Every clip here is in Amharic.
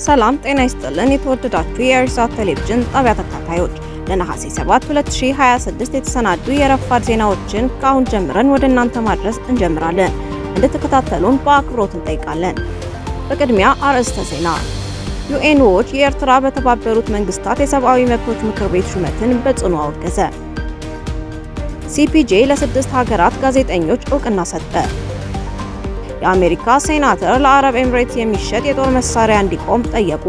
ሰላም ጤና ይስጥልን የተወደዳችሁ የኢሳት ቴሌቪዥን ጣቢያ ተከታታዮች ለነሐሴ 7 2026 የተሰናዱ የረፋድ ዜናዎችን ከአሁን ጀምረን ወደ እናንተ ማድረስ እንጀምራለን። እንድትከታተሉን በአክብሮት እንጠይቃለን። በቅድሚያ አርዕስተ ዜና። ዩኤን ዎች የኤርትራ በተባበሩት መንግስታት የሰብአዊ መብቶች ምክር ቤት ሹመትን በጽኑ አወገዘ። ሲፒጄ ለ6 ሀገራት ጋዜጠኞች እውቅና ሰጠ። የአሜሪካ ሴናተር ለአረብ ኤምሬትስ የሚሸጥ የጦር መሳሪያ እንዲቆም ጠየቁ።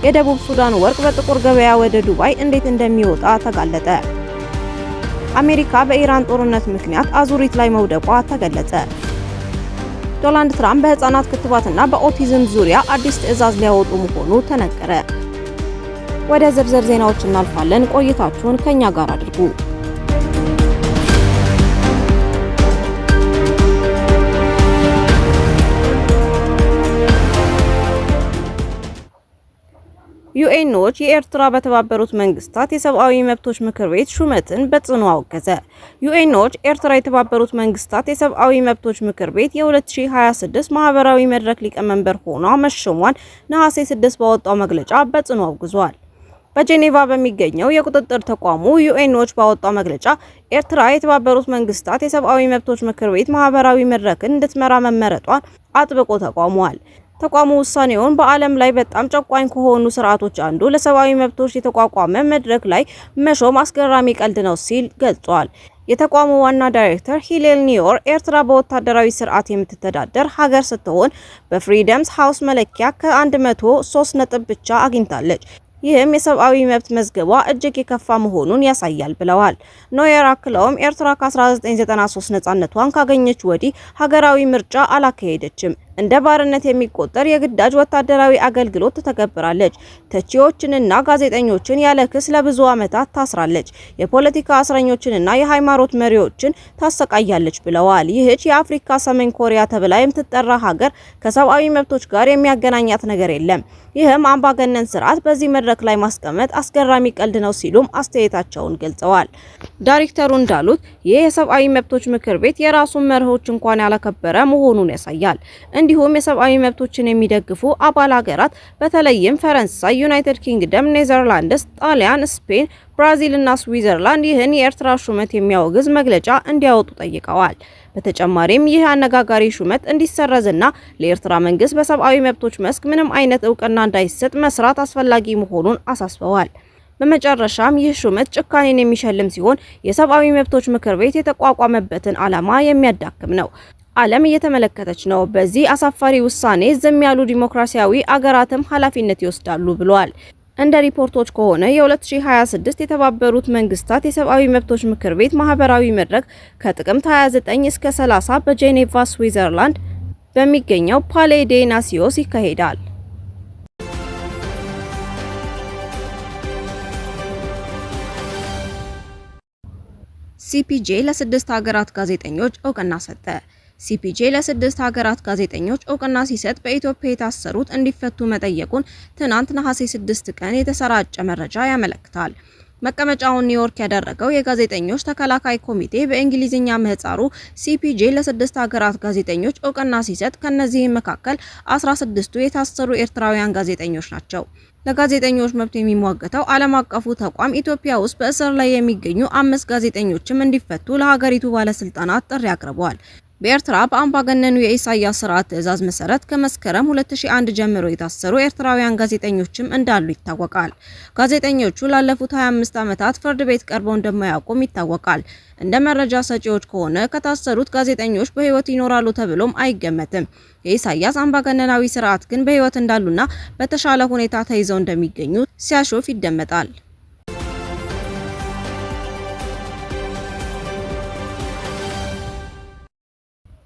የደቡብ ሱዳን ወርቅ በጥቁር ገበያ ወደ ዱባይ እንዴት እንደሚወጣ ተጋለጠ። አሜሪካ በኢራን ጦርነት ምክንያት አዙሪት ላይ መውደቋ ተገለጸ። ዶናልድ ትራምፕ በህፃናት ክትባትና በኦቲዝም ዙሪያ አዲስ ትዕዛዝ ሊያወጡ መሆኑ ተነገረ። ወደ ዝርዝር ዜናዎች እናልፋለን። ቆይታችሁን ከኛ ጋር አድርጉ። ዩኤን ዎች የኤርትራ በተባበሩት መንግስታት የሰብአዊ መብቶች ምክር ቤት ሹመትን በጽኑ አወገዘ። ዩኤን ዎች ኤርትራ የተባበሩት መንግስታት የሰብአዊ መብቶች ምክር ቤት የ2026 ማህበራዊ መድረክ ሊቀመንበር ሆኗ መሾሟን ነሐሴ 6 ባወጣው መግለጫ በጽኑ አውግዟል። በጄኔቫ በሚገኘው የቁጥጥር ተቋሙ ዩኤን ዎች ባወጣው መግለጫ ኤርትራ የተባበሩት መንግስታት የሰብአዊ መብቶች ምክር ቤት ማህበራዊ መድረክን እንድትመራ መመረጧን አጥብቆ ተቃውሟል። ተቋሙ ውሳኔውን በዓለም ላይ በጣም ጨቋኝ ከሆኑ ስርዓቶች አንዱ ለሰብአዊ መብቶች የተቋቋመ መድረክ ላይ መሾም አስገራሚ ቀልድ ነው ሲል ገልጿል። የተቋሙ ዋና ዳይሬክተር ሂሌል ኒዮር ኤርትራ በወታደራዊ ስርዓት የምትተዳደር ሀገር ስትሆን በፍሪደምስ ሃውስ መለኪያ ከ103 ነጥብ ብቻ አግኝታለች። ይህም የሰብአዊ መብት መዝገቧ እጅግ የከፋ መሆኑን ያሳያል ብለዋል። ኖየር አክለውም ኤርትራ ከ1993 ነጻነቷን ካገኘች ወዲህ ሀገራዊ ምርጫ አላካሄደችም። እንደ ባርነት የሚቆጠር የግዳጅ ወታደራዊ አገልግሎት ተተገብራለች። ተቺዎችንና ጋዜጠኞችን ያለ ክስ ለብዙ ዓመታት ታስራለች። የፖለቲካ እስረኞችንና የሃይማኖት መሪዎችን ታሰቃያለች ብለዋል። ይህች የአፍሪካ ሰሜን ኮሪያ ተብላ የምትጠራ ሀገር ከሰብአዊ መብቶች ጋር የሚያገናኛት ነገር የለም። ይህም አምባገነን ስርዓት በዚህ መድረክ ላይ ማስቀመጥ አስገራሚ ቀልድ ነው ሲሉም አስተያየታቸውን ገልጸዋል። ዳይሬክተሩ እንዳሉት ይህ የሰብአዊ መብቶች ምክር ቤት የራሱን መርሆች እንኳን ያላከበረ መሆኑን ያሳያል። እንዲሁም የሰብአዊ መብቶችን የሚደግፉ አባል ሀገራት በተለይም ፈረንሳይ፣ ዩናይትድ ኪንግደም፣ ኔዘርላንድስ፣ ጣሊያን፣ ስፔን፣ ብራዚል እና ስዊዘርላንድ ይህን የኤርትራ ሹመት የሚያወግዝ መግለጫ እንዲያወጡ ጠይቀዋል። በተጨማሪም ይህ አነጋጋሪ ሹመት እንዲሰረዝና ለኤርትራ መንግስት በሰብአዊ መብቶች መስክ ምንም አይነት እውቅና እንዳይሰጥ መስራት አስፈላጊ መሆኑን አሳስበዋል። በመጨረሻም ይህ ሹመት ጭካኔን የሚሸልም ሲሆን የሰብአዊ መብቶች ምክር ቤት የተቋቋመበትን ዓላማ የሚያዳክም ነው። ዓለም እየተመለከተች ነው። በዚህ አሳፋሪ ውሳኔ ዝም ያሉ ዲሞክራሲያዊ አገራትም ኃላፊነት ይወስዳሉ ብለዋል። እንደ ሪፖርቶች ከሆነ የ2026 የተባበሩት መንግስታት የሰብአዊ መብቶች ምክር ቤት ማህበራዊ መድረክ ከጥቅምት 29 እስከ 30 በጄኔቫ ስዊዘርላንድ በሚገኘው ፓሌ ዴ ናሲዮስ ይካሄዳል። ሲፒጄ ለ6 ሀገራት ጋዜጠኞች እውቅና ሰጠ። ሲፒጄ ለ6 ሀገራት ጋዜጠኞች እውቅና ሲሰጥ በኢትዮጵያ የታሰሩት እንዲፈቱ መጠየቁን ትናንት ነሐሴ 6 ቀን የተሰራጨ መረጃ ያመለክታል። መቀመጫውን ኒውዮርክ ያደረገው የጋዜጠኞች ተከላካይ ኮሚቴ በእንግሊዝኛ ምህጻሩ ሲፒጄ ለ6 ሀገራት ጋዜጠኞች እውቅና ሲሰጥ ከነዚህም መካከል 16ቱ የታሰሩ ኤርትራውያን ጋዜጠኞች ናቸው። ለጋዜጠኞች መብት የሚሟገተው ዓለም አቀፉ ተቋም ኢትዮጵያ ውስጥ በእስር ላይ የሚገኙ 5 ጋዜጠኞችም እንዲፈቱ ለሀገሪቱ ባለስልጣናት ጥሪ አቅርበዋል። በኤርትራ በአምባገነኑ የኢሳያስ ስርዓት ትዕዛዝ መሰረት ከመስከረም 2001 ጀምሮ የታሰሩ ኤርትራውያን ጋዜጠኞችም እንዳሉ ይታወቃል። ጋዜጠኞቹ ላለፉት 25 ዓመታት ፍርድ ቤት ቀርበው እንደማያውቁም ይታወቃል። እንደ መረጃ ሰጪዎች ከሆነ ከታሰሩት ጋዜጠኞች በህይወት ይኖራሉ ተብሎም አይገመትም። የኢሳያስ አምባገነናዊ ስርዓት ግን በህይወት እንዳሉና በተሻለ ሁኔታ ተይዘው እንደሚገኙ ሲያሾፍ ይደመጣል።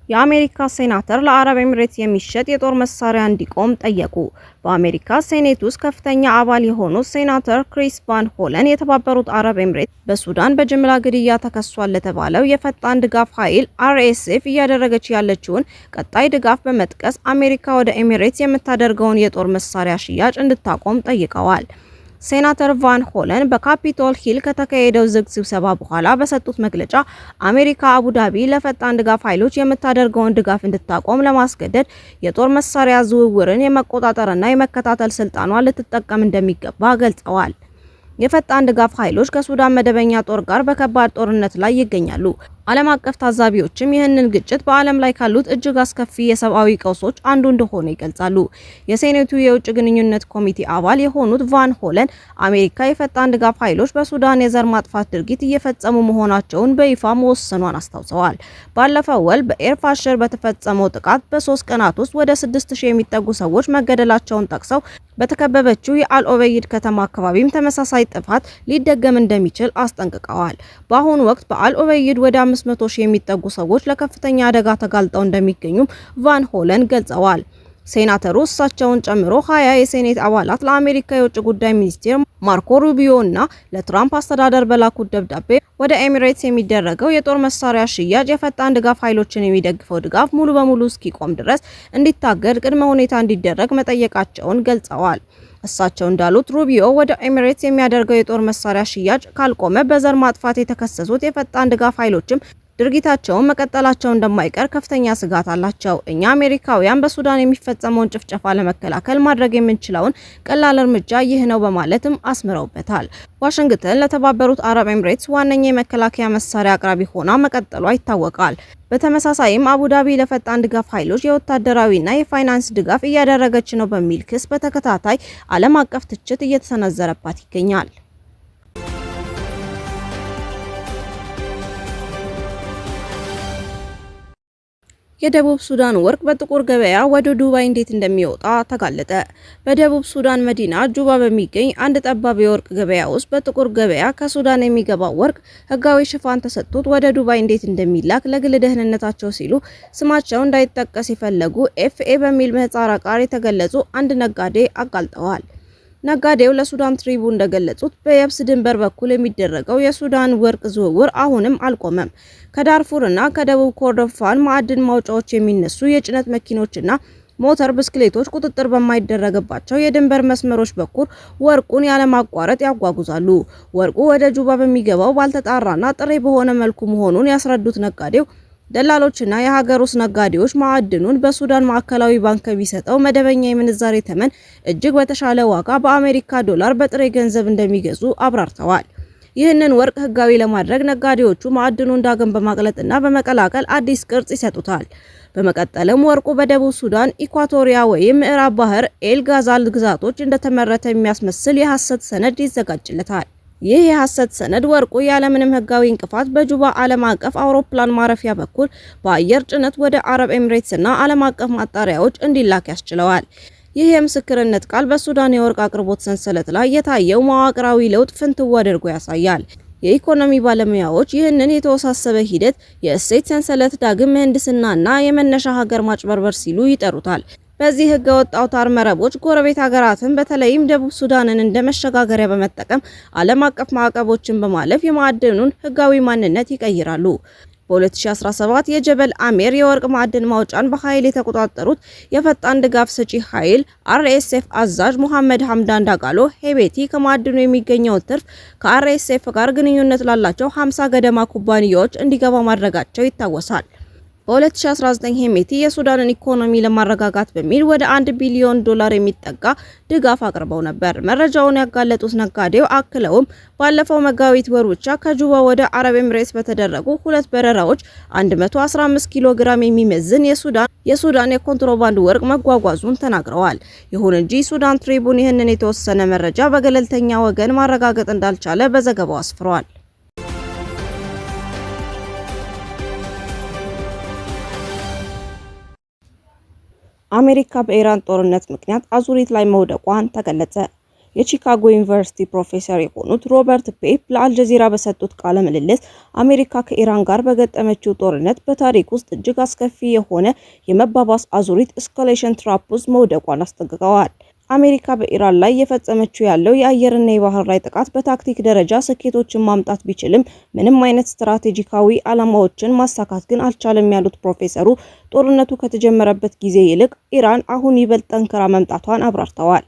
የአሜሪካ ሴናተር ለአረብ ኤምሬትስ የሚሸጥ የጦር መሳሪያ እንዲቆም ጠየቁ። በአሜሪካ ሴኔት ውስጥ ከፍተኛ አባል የሆኑት ሴናተር ክሪስ ቫን ሆለን የተባበሩት አረብ ኤምሬትስ በሱዳን በጅምላ ግድያ ተከሷል ለተባለው የፈጣን ድጋፍ ኃይል RSF እያደረገች ያለችውን ቀጣይ ድጋፍ በመጥቀስ አሜሪካ ወደ ኤምሬትስ የምታደርገውን የጦር መሳሪያ ሽያጭ እንድታቆም ጠይቀዋል። ሴናተር ቫን ሆለን በካፒቶል ሂል ከተካሄደው ዝግ ስብሰባ በኋላ በሰጡት መግለጫ አሜሪካ አቡዳቢ ለፈጣን ድጋፍ ኃይሎች የምታደርገውን ድጋፍ እንድታቆም ለማስገደድ የጦር መሳሪያ ዝውውርን የመቆጣጠርና የመከታተል ስልጣኗን ልትጠቀም እንደሚገባ ገልጸዋል። የፈጣን ድጋፍ ኃይሎች ከሱዳን መደበኛ ጦር ጋር በከባድ ጦርነት ላይ ይገኛሉ። ዓለም አቀፍ ታዛቢዎችም ይህንን ግጭት በዓለም ላይ ካሉት እጅግ አስከፊ የሰብአዊ ቀውሶች አንዱ እንደሆነ ይገልጻሉ። የሴኔቱ የውጭ ግንኙነት ኮሚቴ አባል የሆኑት ቫን ሆለን አሜሪካ የፈጣን ድጋፍ ኃይሎች በሱዳን የዘር ማጥፋት ድርጊት እየፈጸሙ መሆናቸውን በይፋ መወሰኗን አስታውሰዋል። ባለፈው ወር በኤልፋሽር በተፈጸመው ጥቃት በ3 ቀናት ውስጥ ወደ 6000 የሚጠጉ ሰዎች መገደላቸውን ጠቅሰው በተከበበችው የአልኦበይድ ከተማ አካባቢም ተመሳሳይ ጥፋት ሊደገም እንደሚችል አስጠንቅቀዋል። በአሁኑ ወቅት በአልኦበይድ ወደ 500 ሺህ የሚጠጉ ሰዎች ለከፍተኛ አደጋ ተጋልጠው እንደሚገኙም ቫን ሆለን ገልጸዋል። ሴናተሩ እሳቸውን ጨምሮ 20 የሴኔት አባላት ለአሜሪካ የውጭ ጉዳይ ሚኒስቴር ማርኮ ሩቢዮ እና ለትራምፕ አስተዳደር በላኩት ደብዳቤ ወደ ኤሚሬትስ የሚደረገው የጦር መሳሪያ ሽያጭ የፈጣን ድጋፍ ኃይሎችን የሚደግፈው ድጋፍ ሙሉ በሙሉ እስኪቆም ድረስ እንዲታገድ ቅድመ ሁኔታ እንዲደረግ መጠየቃቸውን ገልጸዋል። እሳቸው እንዳሉት ሩቢዮ ወደ ኤሚሬትስ የሚያደርገው የጦር መሳሪያ ሽያጭ ካልቆመ በዘር ማጥፋት የተከሰሱት የፈጣን ድጋፍ ኃይሎችም ድርጊታቸውን መቀጠላቸው እንደማይቀር ከፍተኛ ስጋት አላቸው። እኛ አሜሪካውያን በሱዳን የሚፈጸመውን ጭፍጨፋ ለመከላከል ማድረግ የምንችለውን ቀላል እርምጃ ይህ ነው በማለትም አስምረውበታል። ዋሽንግተን ለተባበሩት አረብ ኤሚሬትስ ዋነኛ የመከላከያ መሳሪያ አቅራቢ ሆና መቀጠሏ ይታወቃል። በተመሳሳይም አቡዳቢ ለፈጣን ድጋፍ ኃይሎች የወታደራዊና የፋይናንስ ድጋፍ እያደረገች ነው በሚል ክስ በተከታታይ ዓለም አቀፍ ትችት እየተሰነዘረባት ይገኛል። የደቡብ ሱዳን ወርቅ በጥቁር ገበያ ወደ ዱባይ እንዴት እንደሚወጣ ተጋለጠ። በደቡብ ሱዳን መዲና ጁባ በሚገኝ አንድ ጠባብ የወርቅ ገበያ ውስጥ በጥቁር ገበያ ከሱዳን የሚገባው ወርቅ ሕጋዊ ሽፋን ተሰጥቶት ወደ ዱባይ እንዴት እንደሚላክ ለግል ደህንነታቸው ሲሉ ስማቸው እንዳይጠቀስ የፈለጉ ኤፍኤ በሚል ምህጻረ ቃል የተገለጹ አንድ ነጋዴ አጋልጠዋል። ነጋዴው ለሱዳን ትሪቡን እንደገለጹት በየብስ ድንበር በኩል የሚደረገው የሱዳን ወርቅ ዝውውር አሁንም አልቆመም። ከዳርፉር እና ከደቡብ ኮርዶፋን ማዕድን ማውጫዎች የሚነሱ የጭነት መኪኖችና ሞተር ብስክሌቶች ቁጥጥር በማይደረግባቸው የድንበር መስመሮች በኩል ወርቁን ያለማቋረጥ ያጓጉዛሉ። ወርቁ ወደ ጁባ በሚገባው ባልተጣራና ጥሬ በሆነ መልኩ መሆኑን ያስረዱት ነጋዴው ደላሎችና የሀገር ውስጥ ነጋዴዎች ማዕድኑን በሱዳን ማዕከላዊ ባንክ ቢሰጠው መደበኛ የምንዛሬ ተመን እጅግ በተሻለ ዋጋ በአሜሪካ ዶላር በጥሬ ገንዘብ እንደሚገዙ አብራርተዋል። ይህንን ወርቅ ህጋዊ ለማድረግ ነጋዴዎቹ ማዕድኑን ዳግም በማቅለጥና በመቀላቀል አዲስ ቅርጽ ይሰጡታል። በመቀጠልም ወርቁ በደቡብ ሱዳን ኢኳቶሪያ ወይም ምዕራብ ባህር ኤል ጋዛል ግዛቶች እንደተመረተ የሚያስመስል የሐሰት ሰነድ ይዘጋጅለታል። ይህ የሐሰት ሰነድ ወርቁ ያለምንም ህጋዊ እንቅፋት በጁባ ዓለም አቀፍ አውሮፕላን ማረፊያ በኩል በአየር ጭነት ወደ አረብ ኤሚሬትስ እና ዓለም አቀፍ ማጣሪያዎች እንዲላክ ያስችለዋል። ይህ የምስክርነት ቃል በሱዳን የወርቅ አቅርቦት ሰንሰለት ላይ የታየው መዋቅራዊ ለውጥ ፍንትው አድርጎ ያሳያል። የኢኮኖሚ ባለሙያዎች ይህንን የተወሳሰበ ሂደት የእሴት ሰንሰለት ዳግም ምህንድስናና የመነሻ ሀገር ማጭበርበር ሲሉ ይጠሩታል። በዚህ ህገወጥ አውታር መረቦች ጎረቤት ሀገራትን በተለይም ደቡብ ሱዳንን እንደ መሸጋገሪያ በመጠቀም ዓለም አቀፍ ማዕቀቦችን በማለፍ የማዕድኑን ህጋዊ ማንነት ይቀይራሉ። በ2017 የጀበል አሜር የወርቅ ማዕድን ማውጫን በኃይል የተቆጣጠሩት የፈጣን ድጋፍ ሰጪ ኃይል አርኤስኤፍ አዛዥ ሙሐመድ ሐምዳን ዳጋሎ ሄቤቲ ከማዕድኑ የሚገኘውን ትርፍ ከአርኤስኤፍ ጋር ግንኙነት ላላቸው 50 ገደማ ኩባንያዎች እንዲገባ ማድረጋቸው ይታወሳል። በ2019 ሄሜቲ የሱዳንን ኢኮኖሚ ለማረጋጋት በሚል ወደ $1 ቢሊዮን የሚጠጋ ድጋፍ አቅርበው ነበር። መረጃውን ያጋለጡት ነጋዴው አክለውም ባለፈው መጋቢት ወር ብቻ ከጁባ ወደ አረብ ኤሚሬትስ በተደረጉ 2 በረራዎች 115 ኪሎ ግራም የሚመዝን የሱዳን የኮንትሮባንድ ወርቅ መጓጓዙን ተናግረዋል። ይሁን እንጂ ሱዳን ትሪቡን ይህንን የተወሰነ መረጃ በገለልተኛ ወገን ማረጋገጥ እንዳልቻለ በዘገባው አስፍሯል። አሜሪካ በኢራን ጦርነት ምክንያት አዙሪት ላይ መውደቋን ተገለጸ። የቺካጎ ዩኒቨርሲቲ ፕሮፌሰር የሆኑት ሮበርት ፔፕ ለአልጀዚራ በሰጡት ቃለ ምልልስ አሜሪካ ከኢራን ጋር በገጠመችው ጦርነት በታሪክ ውስጥ እጅግ አስከፊ የሆነ የመባባስ አዙሪት ኤስካሌሽን ትራፕ ውስጥ መውደቋን አስጠንቅቀዋል። አሜሪካ በኢራን ላይ የፈጸመችው ያለው የአየርና የባህር ላይ ጥቃት በታክቲክ ደረጃ ስኬቶችን ማምጣት ቢችልም ምንም አይነት ስትራቴጂካዊ ዓላማዎችን ማሳካት ግን አልቻለም ያሉት ፕሮፌሰሩ ጦርነቱ ከተጀመረበት ጊዜ ይልቅ ኢራን አሁን ይበልጥ ጠንክራ መምጣቷን አብራርተዋል።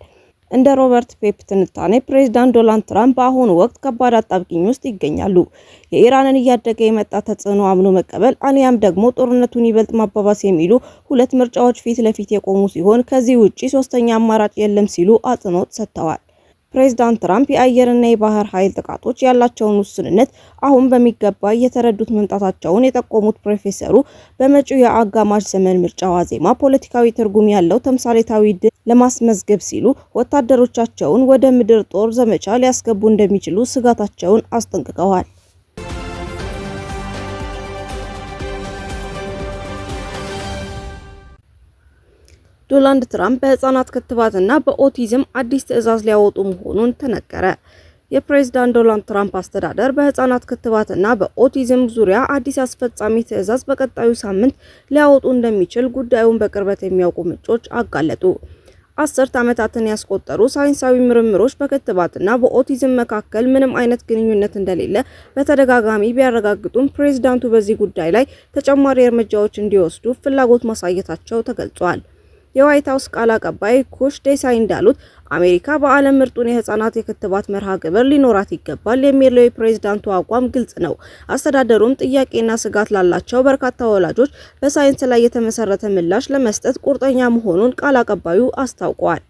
እንደ ሮበርት ፔፕ ትንታኔ ፕሬዝዳንት ዶናልድ ትራምፕ በአሁኑ ወቅት ከባድ አጣብቂኝ ውስጥ ይገኛሉ። የኢራንን እያደገ የመጣ ተጽዕኖ አምኖ መቀበል አሊያም ደግሞ ጦርነቱን ይበልጥ ማባባስ የሚሉ ሁለት ምርጫዎች ፊት ለፊት የቆሙ ሲሆን ከዚህ ውጪ ሶስተኛ አማራጭ የለም ሲሉ አጽንኦት ሰጥተዋል። ፕሬዝዳንት ትራምፕ የአየርና የባህር ኃይል ጥቃቶች ያላቸውን ውስንነት አሁን በሚገባ እየተረዱት መምጣታቸውን የጠቆሙት ፕሮፌሰሩ በመጪው የአጋማሽ ዘመን ምርጫ ዋዜማ ፖለቲካዊ ትርጉም ያለው ተምሳሌታዊ ድል ለማስመዝገብ ሲሉ ወታደሮቻቸውን ወደ ምድር ጦር ዘመቻ ሊያስገቡ እንደሚችሉ ስጋታቸውን አስጠንቅቀዋል። ዶናልድ ትራምፕ በህፃናት ክትባትና በኦቲዝም አዲስ ትዕዛዝ ሊያወጡ መሆኑን ተነገረ። የፕሬዝዳንት ዶናልድ ትራምፕ አስተዳደር በህፃናት ክትባትና በኦቲዝም ዙሪያ አዲስ አስፈጻሚ ትዕዛዝ በቀጣዩ ሳምንት ሊያወጡ እንደሚችል ጉዳዩን በቅርበት የሚያውቁ ምንጮች አጋለጡ። 10 ዓመታትን ያስቆጠሩ ሳይንሳዊ ምርምሮች በክትባትና በኦቲዝም መካከል ምንም አይነት ግንኙነት እንደሌለ በተደጋጋሚ ቢያረጋግጡም ፕሬዝዳንቱ በዚህ ጉዳይ ላይ ተጨማሪ እርምጃዎች እንዲወስዱ ፍላጎት ማሳየታቸው ተገልጿል። የዋይት ሀውስ ቃል አቀባይ ኩሽ ዴሳይ እንዳሉት አሜሪካ በዓለም ምርጡን የህፃናት የክትባት መርሃ ግብር ሊኖራት ይገባል የሚለው የፕሬዝዳንቱ አቋም ግልጽ ነው። አስተዳደሩም ጥያቄና ስጋት ላላቸው በርካታ ወላጆች በሳይንስ ላይ የተመሰረተ ምላሽ ለመስጠት ቁርጠኛ መሆኑን ቃል አቀባዩ አስታውቀዋል።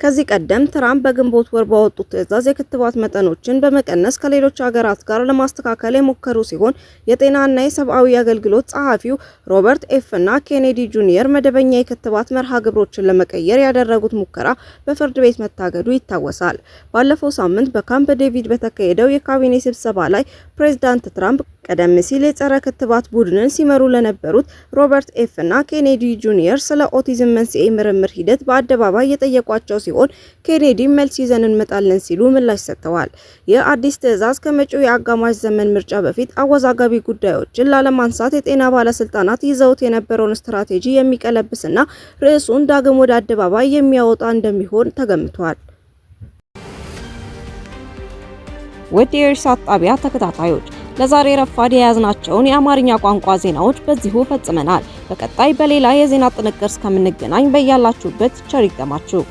ከዚህ ቀደም ትራምፕ በግንቦት ወር ባወጡት ትዕዛዝ የክትባት መጠኖችን በመቀነስ ከሌሎች ሀገራት ጋር ለማስተካከል የሞከሩ ሲሆን የጤናና የሰብአዊ አገልግሎት ጸሐፊው ሮበርት ኤፍ ኬኔዲ ጁኒየር መደበኛ የክትባት መርሃ ግብሮችን ለመቀየር ያደረጉት ሙከራ በፍርድ ቤት መታገዱ ይታወሳል። ባለፈው ሳምንት በካምፕ ዴቪድ በተካሄደው የካቢኔ ስብሰባ ላይ ፕሬዝዳንት ትራምፕ ቀደም ሲል የጸረ ክትባት ቡድንን ሲመሩ ለነበሩት ሮበርት ኤፍ ኬኔዲ ጁኒየር ስለ ኦቲዝም መንስኤ ምርምር ሂደት በአደባባይ የጠየቋቸው ሲሆን ኬኔዲ መልስ ይዘን እንመጣለን ሲሉ ምላሽ ሰጥተዋል። የአዲስ ትዕዛዝ ከመጪው የአጋማሽ ዘመን ምርጫ በፊት አወዛጋቢ ጉዳዮችን ላለማንሳት የጤና ባለስልጣናት ይዘውት የነበረውን ስትራቴጂ የሚቀለብስና ርዕሱን ዳግም ወደ አደባባይ የሚያወጣ እንደሚሆን ተገምቷል። ውድ የኢርሳት ጣቢያ ተከታታዮች ለዛሬ ረፋድ የያዝናቸውን የአማርኛ ቋንቋ ዜናዎች በዚሁ ፈጽመናል። በቀጣይ በሌላ የዜና ጥንቅር እስከምንገናኝ በያላችሁበት ቸር ይግጠማችሁ።